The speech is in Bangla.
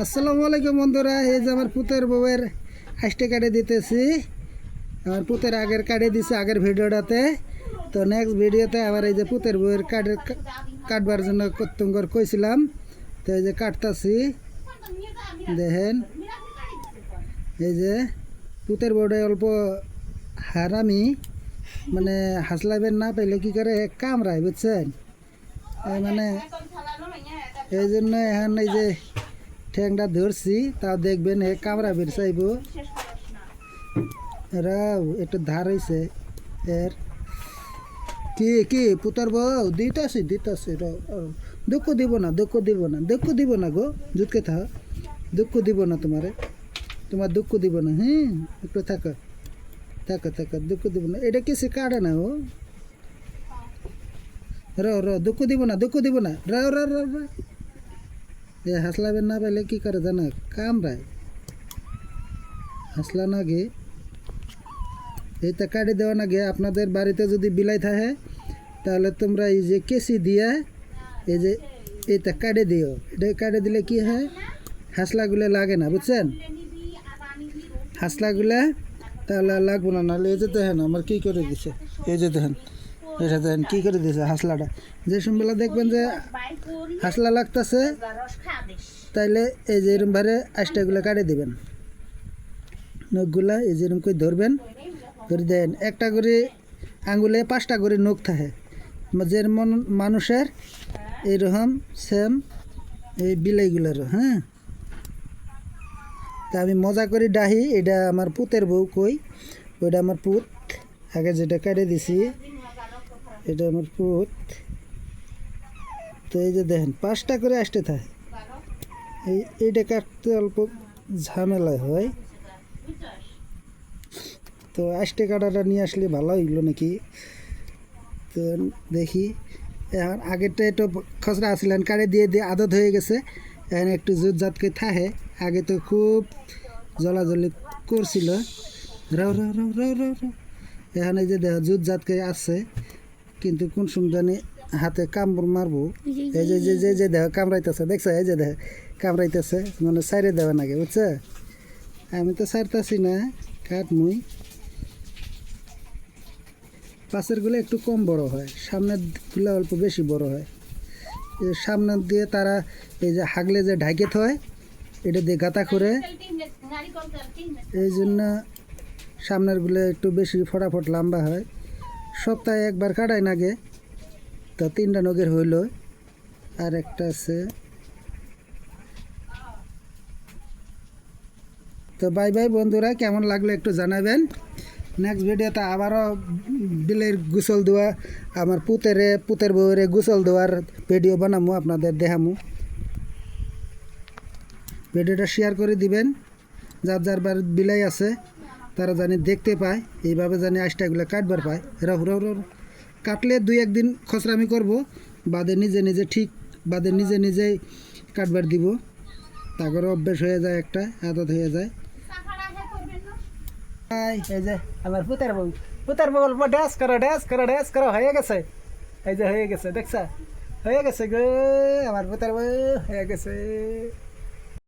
আসসালামু আলাইকুম বন্ধুরা, এই যে আমার পুতের বউয়ের হাসতে কাটে দিতেছি। আমার পুতের আগের কাটে দিছে আগের ভিডিওটাতে। তো নেক্সট ভিডিওতে আবার এই যে পুতের বউয়ের কাটবার জন্য তোমার কইছিলাম। তো এই যে কাটতাছি, দেখেন এই যে পুতের বউটা অল্প হারামি, মানে হাসলাইবেন না পাইলে কি করে কামড়ায়, বুঝছেন? মানে এই জন্য এখন এই যে ঠ্যাংটা ধরছি, তা দেখবেন হে কামড়া বের চাইব। রাও একটু ধার হয়েছে এর। কি কি পুতার বউ দিতেছি দুঃখ দিব না, দুঃখ দিব না, দুঃখ দিব না গো, জুতকে থাক, দুঃখ দিব না তোমার দুঃখ দিব না। হ্যাঁ একটু থাকো থাকো থাকো, দুঃখ দিব না, এটা কিছু কাটে না ও। দুঃখ দিব না, দুঃখ দিব না, রাও রাও রাও রাও। এ হাসলাবেন না পাইলে কি করে জানা, কামড়ায়। হাসলা না গে এইটা কাটি দেওয়া না গে। আপনাদের বাড়িতে যদি বিলাই থাকে তাহলে তোমরা এই যে কেসি দিয়া এই যে এইটা কাটে দিও। এটা কাটে দিলে কি হয়, হাসলাগুলো লাগে না, বুঝছেন? হাসলাগুলা তাহলে লাগবো না। নাহলে এই যে দেখেন আমার কী করে দিছে, এই যে দেখেন, এটা দেখেন কী করে দিছে হাসলাটা। যে সময়বেলা দেখবেন যে হাসলা লাগতেছে তাইলে এই যে এরম ভাবে আষ্টাগুলো কাটে দিবেন। নখগুলা এই যেরকম করে ধরবেন, ধরে দেন একটা করে আঙ্গুলে 5টা করে নখ থাকে। যেমন মানুষের এইরকম সেম এই বিলাইগুলারও। হ্যাঁ, তা আমি মজা করে ডাহি, এটা আমার পুতের বউ কই, ওইটা আমার পুত আগে যেটা কেটে দিছি, এটা আমার পুত। তো এই যে দেখেন 5টা করে আসতে থাকে। এইটা কাটতে অল্প ঝামেলা হয়। তো আষ্টে কাটাটা নিয়ে আসলে ভালো হইলো নাকি। তো দেখি এখন আগেরটা একটু খসড়া আসলেন, কাটে দিয়ে দিয়ে আদত হয়ে গেছে, এখন একটু জুত জাত করে থাকে। আগে তো খুব জলাজলি করছিল। রাও রাও রাও রাও রাও রাও। এখন এই যে দেখ জুত জাত করে আসছে, কিন্তু কোন সময় জানি হাতে কামড় মারবো। এই যে যে যে যে দেহ কামড়াইতেছে, দেখছে? এই যে দেহ কামড়াইতেছে, মানে সাইরে দেওয়া নাকি, বুঝছে? আমি তো সারতাছি না, কাট মুই। পাশেরগুলো একটু কম বড় হয়, সামনের গুলো অল্প বেশি বড় হয়। সামনের দিয়ে তারা এই যে হাগলে যে ঢাকে থয়, এটা দিয়ে গাঁথা করে, এই জন্য সামনেরগুলো একটু বেশি ফটাফট লম্বা হয়। সপ্তাহে একবার কাটাই নাগে। তো 3টা নগের হইল, আর একটা আছে। তো বাই বাই বন্ধুরা, কেমন লাগলো একটু জানাবেন। নেক্সট ভিডিওতে আবারও বিলের গোসল দেওয়া, আমার পুতের বউরে গোসল দেওয়ার ভিডিও বানাবো, আপনাদের দেখামু। ভিডিওটা শেয়ার করে দিবেন, যার যার বাড়ির বিলাই আছে তারা জানি দেখতে পায়, এইভাবে জানি আষ্টাগুলো কাটবার পায়। রাহু রাহু রাহু কাটলে 2-1 দিন খসরামি করব, বাদে নিজে নিজে ঠিক, বাদে নিজে নিজেই কাটবার দিব। তারপরে অভ্যেস হয়ে যায়, একটা আদত হয়ে যায়। এই যে আমার পুতের বউ অল্প ড্যান্স করো হয়ে গেছে। এই যে হয়ে গেছে, দেখছা? হয়ে গেছে গো, আমার পুতের বউ হয়ে গেছে।